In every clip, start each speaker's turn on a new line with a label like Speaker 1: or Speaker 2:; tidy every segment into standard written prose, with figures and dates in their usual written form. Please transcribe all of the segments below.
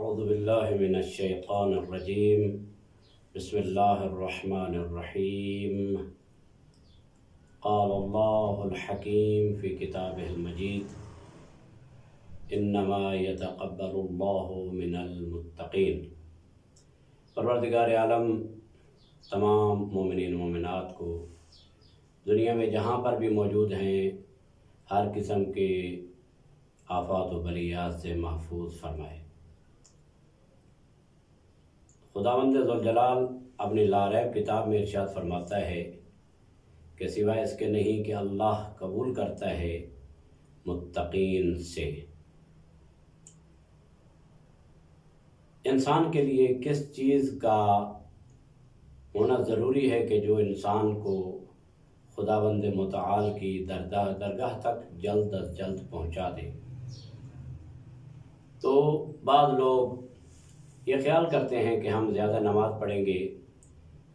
Speaker 1: اعوذ باللہ من الشیطان الرجیم بسم اللہ الرحمن الرحیم قال اللہ الحکیم فی کتابہ المجید انما یتقبل اللہ من المتقین۔ پروردگار عالم تمام مومنین و مومنات کو دنیا میں جہاں پر بھی موجود ہیں ہر قسم کے آفات و بلیات سے محفوظ فرمائے۔ خداوند ذوالجلال اپنی لاریب کتاب میں ارشاد فرماتا ہے کہ سوائے اس کے نہیں کہ اللہ قبول کرتا ہے متقین سے۔ انسان کے لیے کس چیز کا ہونا ضروری ہے کہ جو انسان کو خداوند متعال کی درگاہ تک جلد از جلد پہنچا دے؟ تو بعض لوگ یہ خیال کرتے ہیں کہ ہم زیادہ نماز پڑھیں گے،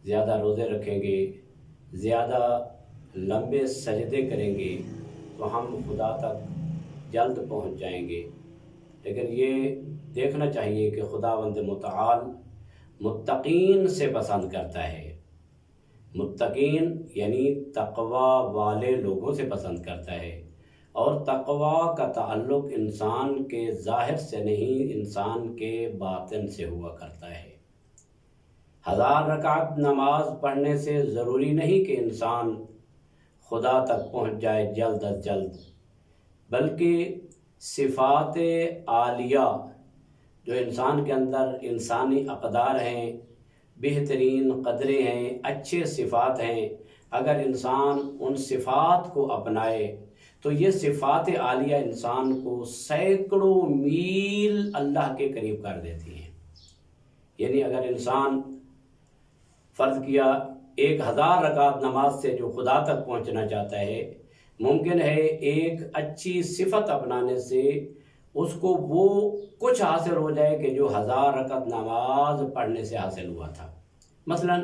Speaker 1: زیادہ روزے رکھیں گے، زیادہ لمبے سجدے کریں گے تو ہم خدا تک جلد پہنچ جائیں گے۔ لیکن یہ دیکھنا چاہیے کہ خداوند متعال متقین سے پسند کرتا ہے۔ متقین یعنی تقوی والے لوگوں سے پسند کرتا ہے، اور تقوی کا تعلق انسان کے ظاہر سے نہیں، انسان کے باطن سے ہوا کرتا ہے۔ 1000 رکعت نماز پڑھنے سے ضروری نہیں کہ انسان خدا تک پہنچ جائے جلد از جلد، بلکہ صفات عالیہ جو انسان کے اندر انسانی اقدار ہیں، بہترین قدریں ہیں، اچھے صفات ہیں، اگر انسان ان صفات کو اپنائے تو یہ صفات عالیہ انسان کو سینکڑوں میل اللہ کے قریب کر دیتی ہیں۔ یعنی اگر انسان فرض کیا 1000 رکعت نماز سے جو خدا تک پہنچنا چاہتا ہے، ممکن ہے ایک اچھی صفت اپنانے سے اس کو وہ کچھ حاصل ہو جائے کہ جو 1000 رکعت نماز پڑھنے سے حاصل ہوا تھا۔ مثلا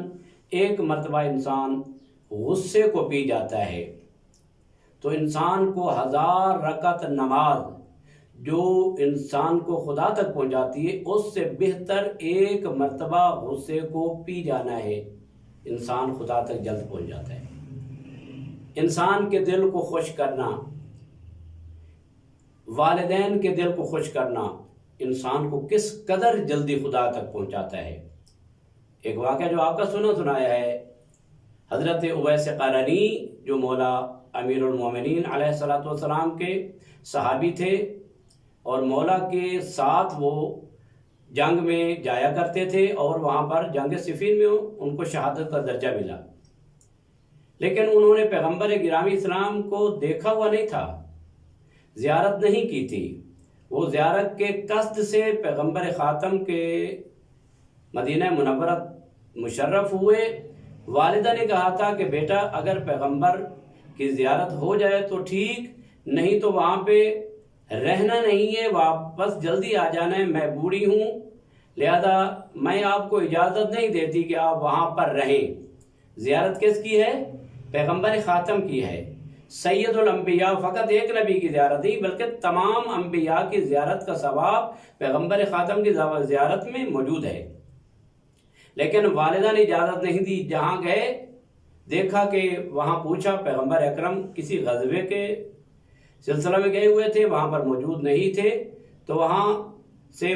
Speaker 1: ایک مرتبہ انسان غصے کو پی جاتا ہے تو انسان کو 1000 رکعت نماز جو انسان کو خدا تک پہنچاتی ہے، اس سے بہتر ایک مرتبہ غصے کو پی جانا ہے، انسان خدا تک جلد پہنچ جاتا ہے۔ انسان کے دل کو خوش کرنا، والدین کے دل کو خوش کرنا انسان کو کس قدر جلدی خدا تک پہنچاتا ہے۔ ایک واقعہ جو آپ کا سنایا ہے، حضرت اویس قرنی جو مولا امیر المومنین علیہ السلام کے صحابی تھے، اور مولا کے ساتھ وہ جنگ میں جایا کرتے تھے، اور وہاں پر جنگ صفین میں ان کو شہادت کا درجہ ملا، لیکن انہوں نے پیغمبر گرامی اسلام کو دیکھا ہوا نہیں تھا، زیارت نہیں کی تھی۔ وہ زیارت کے قصد سے پیغمبر خاتم کے مدینہ منورہ مشرف ہوئے۔ والدہ نے کہا تھا کہ بیٹا اگر پیغمبر کی زیارت ہو جائے تو ٹھیک، نہیں تو وہاں پہ رہنا نہیں ہے، واپس جلدی آ جانا ہے، میں بوڑھی ہوں، لہذا میں آپ کو اجازت نہیں دیتی کہ آپ وہاں پر رہیں۔ زیارت کس کی ہے؟ پیغمبر خاتم کی ہے، سید الانبیاء۔ فقط ایک نبی کی زیارت نہیں بلکہ تمام انبیاء کی زیارت کا ثواب پیغمبر خاتم کی زیارت میں موجود ہے، لیکن والدہ نے اجازت نہیں دی۔ جہاں گئے دیکھا کہ وہاں پوچھا، پیغمبر اکرم کسی غزوے کے سلسلہ میں گئے ہوئے تھے، وہاں پر موجود نہیں تھے، تو وہاں سے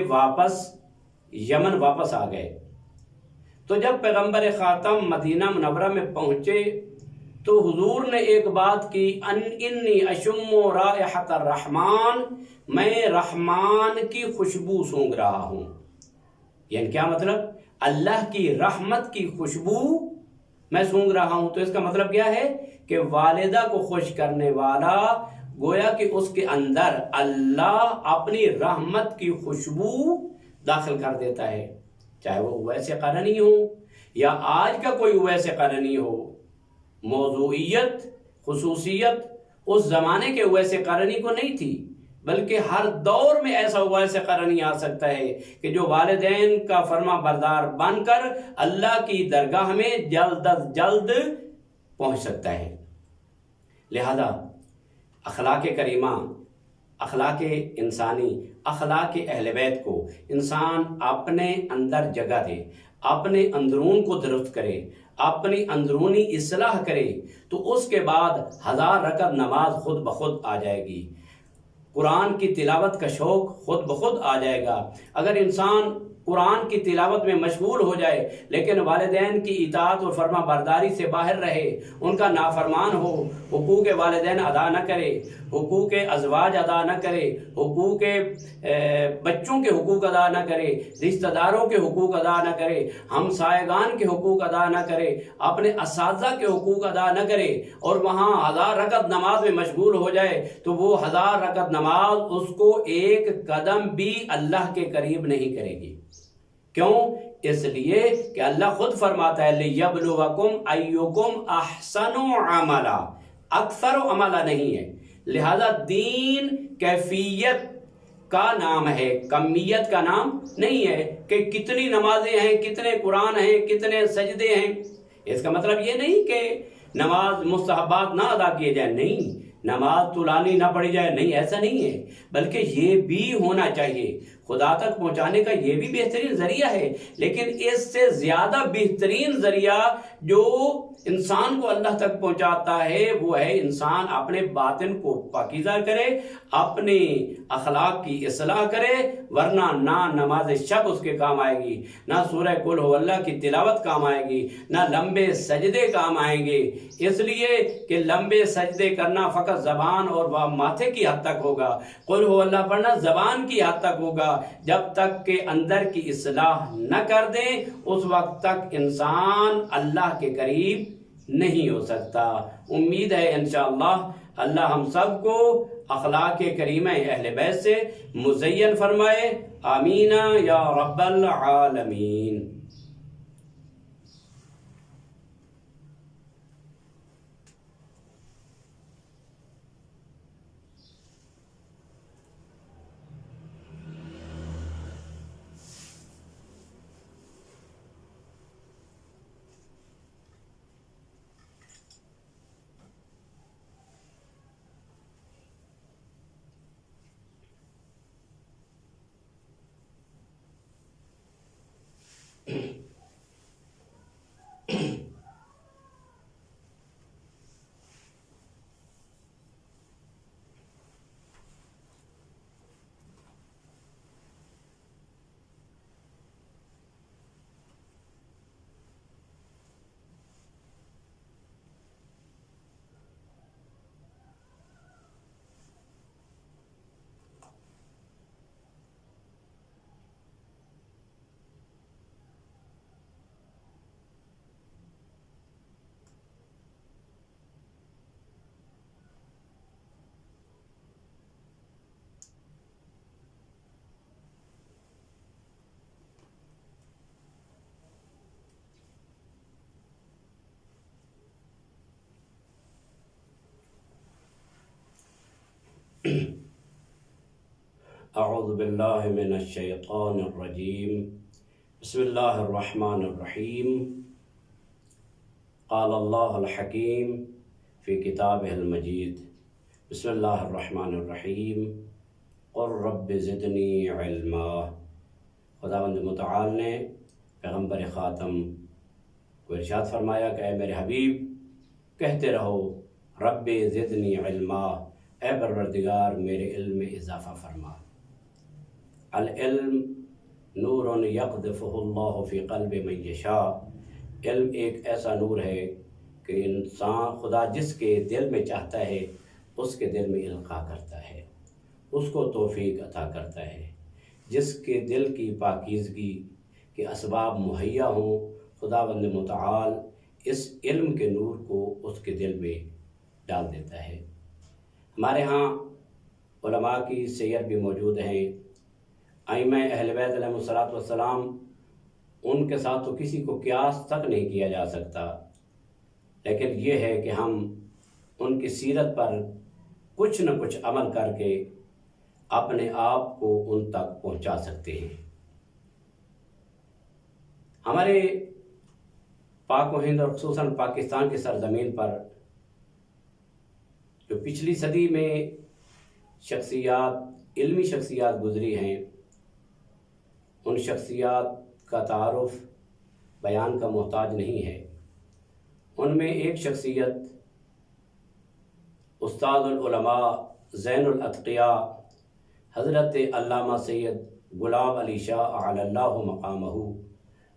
Speaker 1: یمن واپس آ گئے۔ تو جب پیغمبر خاتم مدینہ منورہ میں پہنچے تو حضور نے ایک بات کی، انی اشم رائحۃ الرحمن، میں رحمان کی خوشبو سونگھ رہا ہوں۔ یعنی کیا مطلب؟ اللہ کی رحمت کی خوشبو میں سونگھ رہا ہوں۔ تو اس کا مطلب کیا ہے کہ والدہ کو خوش کرنے والا گویا کہ اس کے اندر اللہ اپنی رحمت کی خوشبو داخل کر دیتا ہے، چاہے وہ اویس قرنی ہو یا آج کا کوئی اویس قرنی ہو۔ موضوعیت، خصوصیت اس زمانے کے اویس قرنی کو نہیں تھی، بلکہ ہر دور میں ایسا اویس قرنی آ سکتا ہے کہ جو والدین کا فرما بردار بن کر اللہ کی درگاہ میں جلد از جلد پہنچ سکتا ہے۔ لہذا اخلاق کریمہ، اخلاق انسانی اخلاق اہل بیت کو انسان اپنے اندر جگہ دے، اپنے اندرون کو درست کرے، اپنی اندرونی اصلاح کرے، تو اس کے بعد 1000 رکعت نماز خود بخود آ جائے گی، قرآن کی تلاوت کا شوق خود بخود آ جائے گا۔ اگر انسان قرآن کی تلاوت میں مشغول ہو جائے لیکن والدین کی اطاعت اور فرما برداری سے باہر رہے، ان کا نافرمان ہو، حقوق والدین ادا نہ کرے، حقوق ازواج ادا نہ کرے، حقوق بچوں کے حقوق ادا نہ کرے، رشتہ داروں کے حقوق ادا نہ کرے، ہمسائیگان کے حقوق ادا نہ کرے، اپنے اساتذہ کے حقوق ادا نہ کرے، اور وہاں 1000 رکعت نماز میں مشغول ہو جائے، تو وہ 1000 رکعت نماز اس کو ایک قدم بھی اللہ کے قریب نہیں کرے گی۔ کیوں؟ اس لیے کہ اللہ خود فرماتا ہے لِيَبْلُوَكُمْ أَيُّكُمْ أَحْسَنُ عَمَلًا، اکثر عملہ نہیں ہے۔ لہذا دین کیفیت کا نام ہے، کمیت کا نام نہیں ہے کہ کتنی نمازیں ہیں، کتنے قرآن ہیں، کتنے سجدے ہیں۔ اس کا مطلب یہ نہیں کہ نماز مستحبات نہ ادا کیے جائیں، نہیں، نماز طولانی نہ پڑھی جائے، نہیں، ایسا نہیں ہے، بلکہ یہ بھی ہونا چاہیے۔ خدا تک پہنچانے کا یہ بھی بہترین ذریعہ ہے، لیکن اس سے زیادہ بہترین ذریعہ جو انسان کو اللہ تک پہنچاتا ہے وہ ہے انسان اپنے باطن کو پاکیزہ کرے، اپنے اخلاق کی اصلاح کرے، ورنہ نہ نماز شب اس کے کام آئے گی، نہ سورہ قل ہو اللہ کی تلاوت کام آئے گی، نہ لمبے سجدے کام آئیں گے، اس لیے کہ لمبے سجدے کرنا فقط زبان اور ماتھے کی حد تک ہوگا، قل ہو اللہ پڑھنا زبان کی حد تک ہوگا، جب تک کہ اندر کی اصلاح نہ کر دیں اس وقت تک انسان اللہ کے قریب نہیں ہو سکتا۔ امید ہے انشاءاللہ اللہ ہم سب کو اخلاق کریمہ اہل بیت سے مزین فرمائے، آمین یا رب العالمین۔ اعوذ باللہ من الشیطان الرجیم، بسم اللہ الرحمن الرحیم۔ قال اللہ الحکیم فی کتابہ المجید، بسم اللہ الرحمن الرحیم، قل رب زدنی علما۔ خداوند متعال نے پیغمبر خاتم کو ارشاد فرمایا کہ اے میرے حبیب کہتے رہو رب زدنی علما، اے پروردگار میرے علم میں اضافہ فرما۔ العلم نور یقذفہ اللہ فی قلب من یشاء، علم ایک ایسا نور ہے کہ انسان خدا جس کے دل میں چاہتا ہے اس کے دل میں القاء کرتا ہے، اس کو توفیق عطا کرتا ہے۔ جس کے دل کی پاکیزگی کے اسباب مہیا ہوں، خداوند متعال اس علم کے نور کو اس کے دل میں ڈال دیتا ہے۔ ہمارے ہاں علماء کی سیر بھی موجود ہیں، ائمہ اہل بیت علیہ الصلوۃ والسلام، ان کے ساتھ تو کسی کو قیاس تک نہیں کیا جا سکتا، لیکن یہ ہے کہ ہم ان کی سیرت پر کچھ نہ کچھ عمل کر کے اپنے آپ کو ان تک پہنچا سکتے ہیں۔ ہمارے پاک و ہند اور خصوصاً پاکستان کی سرزمین پر جو پچھلی صدی میں شخصیات علمی شخصیات گزری ہیں، ان شخصیات کا تعارف بیان کا محتاج نہیں ہے۔ ان میں ایک شخصیت استاد العلماء زین الاتقیاء حضرت علامہ سید غلام علی شاہ اعلی اللہ مقامہ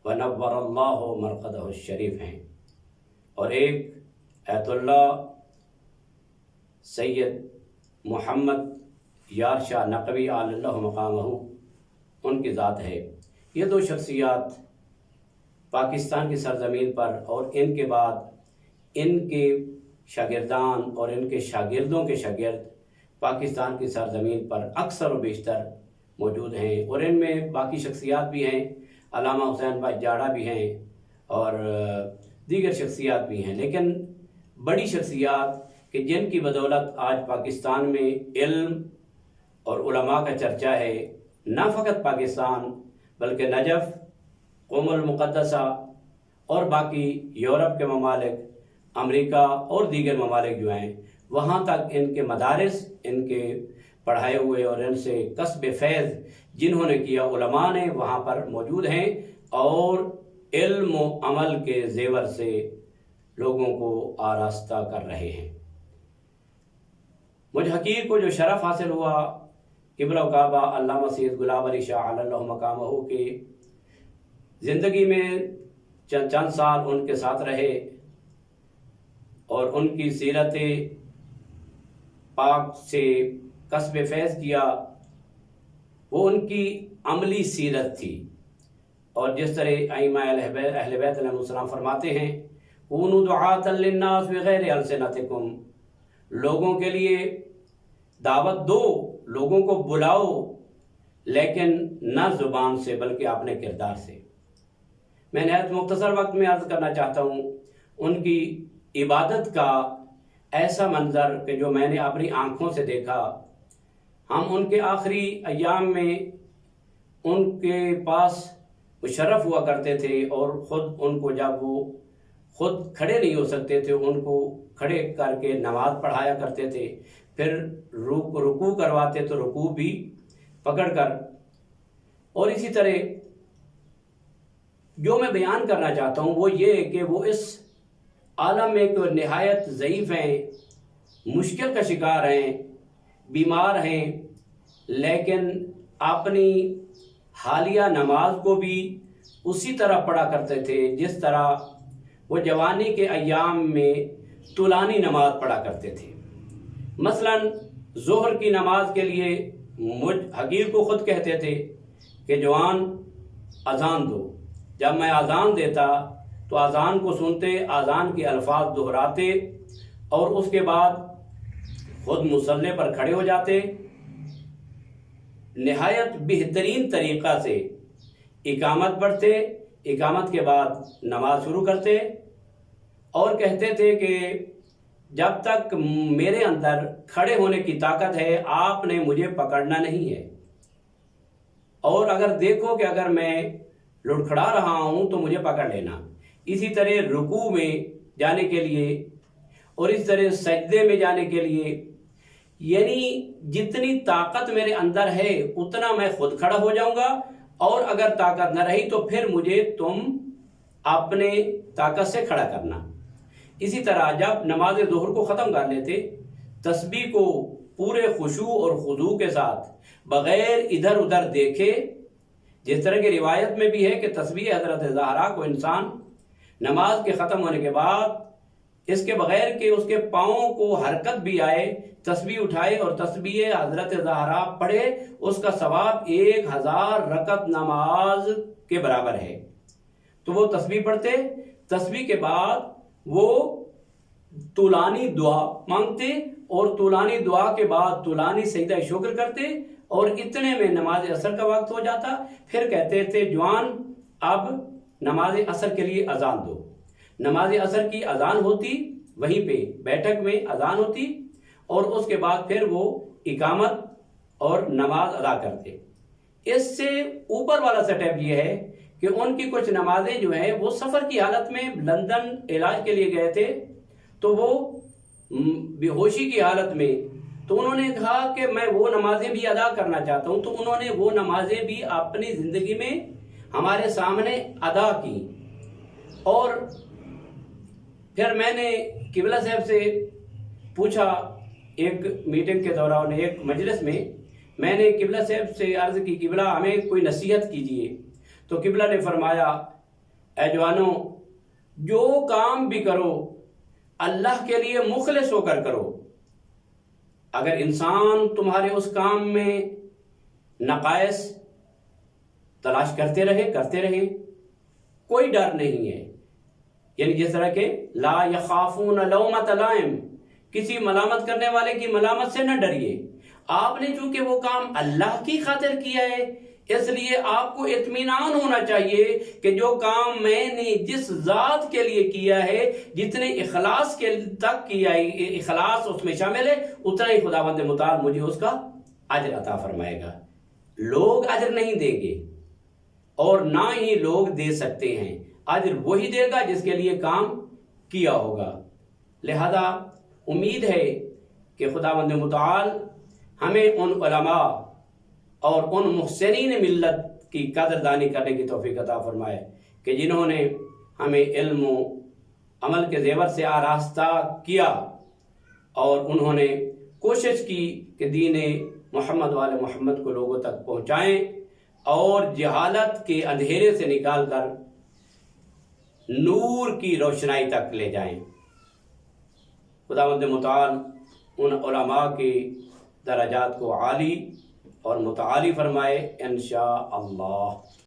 Speaker 1: ونور اللہ مرقدہ الشریف ہیں، اور ایک ایت اللہ سید محمد یار شاہ نقوی اعلی اللہ مقامہ ان کی ذات ہے۔ یہ دو شخصیات پاکستان کی سرزمین پر اور ان کے بعد ان کے شاگردان اور ان کے شاگردوں کے شاگرد پاکستان کی سرزمین پر اکثر و بیشتر موجود ہیں، اور ان میں باقی شخصیات بھی ہیں، علامہ حسین بھائی جاڑا بھی ہیں اور دیگر شخصیات بھی ہیں، لیکن بڑی شخصیات کہ جن کی بدولت آج پاکستان میں علم اور علماء کا چرچا ہے، نہ فقط پاکستان بلکہ نجف، قم المقدسہ اور باقی یورپ کے ممالک، امریکہ اور دیگر ممالک جو ہیں، وہاں تک ان کے مدارس، ان کے پڑھائے ہوئے اور ان سے کسب فیض جنہوں نے کیا علماء نے وہاں پر موجود ہیں، اور علم و عمل کے زیور سے لوگوں کو آراستہ کر رہے ہیں۔ مجھ حقیر کو جو شرف حاصل ہوا قبلہ و کعبہ علامہ سید غلام علی شاہ علی اللہ مقامہ کے زندگی میں چند سال ان کے ساتھ رہے اور ان کی سیرت پاک سے کسب فیض کیا، وہ ان کی عملی سیرت تھی، اور جس طرح ائمہ اہل بیت علیہ السلام فرماتے ہیں کونوا دعاۃ للناس بغیر السنتکم، لوگوں کے لیے دعوت دو، لوگوں کو بلاؤ، لیکن نہ زبان سے بلکہ اپنے کردار سے۔ میں نہایت مختصر وقت میں عرض کرنا چاہتا ہوں ان کی عبادت کا ایسا منظر کہ جو میں نے اپنی آنکھوں سے دیکھا۔ ہم ان کے آخری ایام میں ان کے پاس مشرف ہوا کرتے تھے، اور خود ان کو جب وہ خود کھڑے نہیں ہو سکتے تھے ان کو کھڑے کر کے نماز پڑھایا کرتے تھے، پھر رکوع کرواتے تو رکوع بھی پکڑ کر۔ اور اسی طرح جو میں بیان کرنا چاہتا ہوں وہ یہ کہ وہ اس عالم میں کہ نہایت ضعیف ہیں، مشکل کا شکار ہیں، بیمار ہیں، لیکن اپنی حالیہ نماز کو بھی اسی طرح پڑھا کرتے تھے جس طرح وہ جوانی کے ایام میں طولانی نماز پڑھا کرتے تھے۔ مثلا ظہر کی نماز کے لیے مجھ حقیر کو خود کہتے تھے کہ جوان اذان دو، جب میں اذان دیتا تو اذان کو سنتے، اذان کے الفاظ دہراتے، اور اس کے بعد خود مصلی پر کھڑے ہو جاتے، نہایت بہترین طریقہ سے اقامت پڑھتے، اقامت کے بعد نماز شروع کرتے، اور کہتے تھے کہ جب تک میرے اندر کھڑے ہونے کی طاقت ہے آپ نے مجھے پکڑنا نہیں ہے، اور اگر دیکھو کہ اگر میں لڑکھڑا رہا ہوں تو مجھے پکڑ لینا۔ اسی طرح رکوع میں جانے کے لیے اور اس طرح سجدے میں جانے کے لیے، یعنی جتنی طاقت میرے اندر ہے اتنا میں خود کھڑا ہو جاؤں گا، اور اگر طاقت نہ رہی تو پھر مجھے تم اپنے طاقت سے کھڑا کرنا۔ اسی طرح جب نماز ظہر کو ختم کر لیتے، تسبیح کو پورے خشوع اور خضوع کے ساتھ بغیر ادھر ادھر دیکھے، جس طرح کی روایت میں بھی ہے کہ تسبیح حضرت زہرا کو انسان نماز کے ختم ہونے کے بعد اس کے بغیر کہ اس کے پاؤں کو حرکت بھی آئے، تسبیح اٹھائے اور تسبیح حضرت زہرا پڑھے، اس کا ثواب 1000 رکعت نماز کے برابر ہے۔ تو وہ تسبیح پڑھتے، تسبیح کے بعد وہ طولانی دعا مانگتے، اور طولانی دعا کے بعد طولانی سجدہ شکر کرتے، اور اتنے میں نماز عصر کا وقت ہو جاتا۔ پھر کہتے تھے جوان اب نماز عصر کے لیے اذان دو۔ نماز عصر کی اذان ہوتی، وہیں پہ بیٹھک میں اذان ہوتی، اور اس کے بعد پھر وہ اقامت اور نماز ادا کرتے۔ اس سے اوپر والا سٹیپ یہ ہے کہ ان کی کچھ نمازیں جو ہیں وہ سفر کی حالت میں لندن علاج کے لیے گئے تھے، تو وہ بے ہوشی کی حالت میں تو انہوں نے کہا کہ میں وہ نمازیں بھی ادا کرنا چاہتا ہوں. تو انہوں نے وہ نمازیں بھی اپنی زندگی میں ہمارے سامنے ادا کی. اور پھر میں نے قبلہ صاحب سے پوچھا ایک میٹنگ کے دوران، ایک مجلس میں نے قبلہ صاحب سے عرض کی قبلہ ہمیں کوئی نصیحت کیجئے. تو قبلہ نے فرمایا اے جوانوں، جو کام بھی کرو اللہ کے لیے مخلص ہو کر کرو. اگر انسان تمہارے اس کام میں نقائص تلاش کرتے رہے کوئی ڈر نہیں ہے. یعنی جس طرح کہ لا یخافون لومۃ لائم، کسی ملامت کرنے والے کی ملامت سے نہ ڈریے. آپ نے چونکہ وہ کام اللہ کی خاطر کیا ہے، اس لیے آپ کو اطمینان ہونا چاہیے کہ جو کام میں نے جس ذات کے لیے کیا ہے، جتنے اخلاص کے تک کیا ہے، اخلاص اس میں شامل ہے، اتنا ہی خداوند متعال مجھے اس کا اجر عطا فرمائے گا. لوگ اجر نہیں دیں گے اور نہ ہی لوگ دے سکتے ہیں. اجر وہی دے گا جس کے لیے کام کیا ہوگا. لہذا امید ہے کہ خداوند متعال ہمیں ان علماء اور ان محسنین ملت کی قدردانی کرنے کی توفیق عطا فرمائے کہ جنہوں نے ہمیں علم و عمل کے زیور سے آراستہ کیا اور انہوں نے کوشش کی کہ دین محمد والے محمد کو لوگوں تک پہنچائیں اور جہالت کے اندھیرے سے نکال کر نور کی روشنائی تک لے جائیں. خداوند متعال ان علماء کے درجات کو عالی اور متعالی فرمائے انشاءاللہ.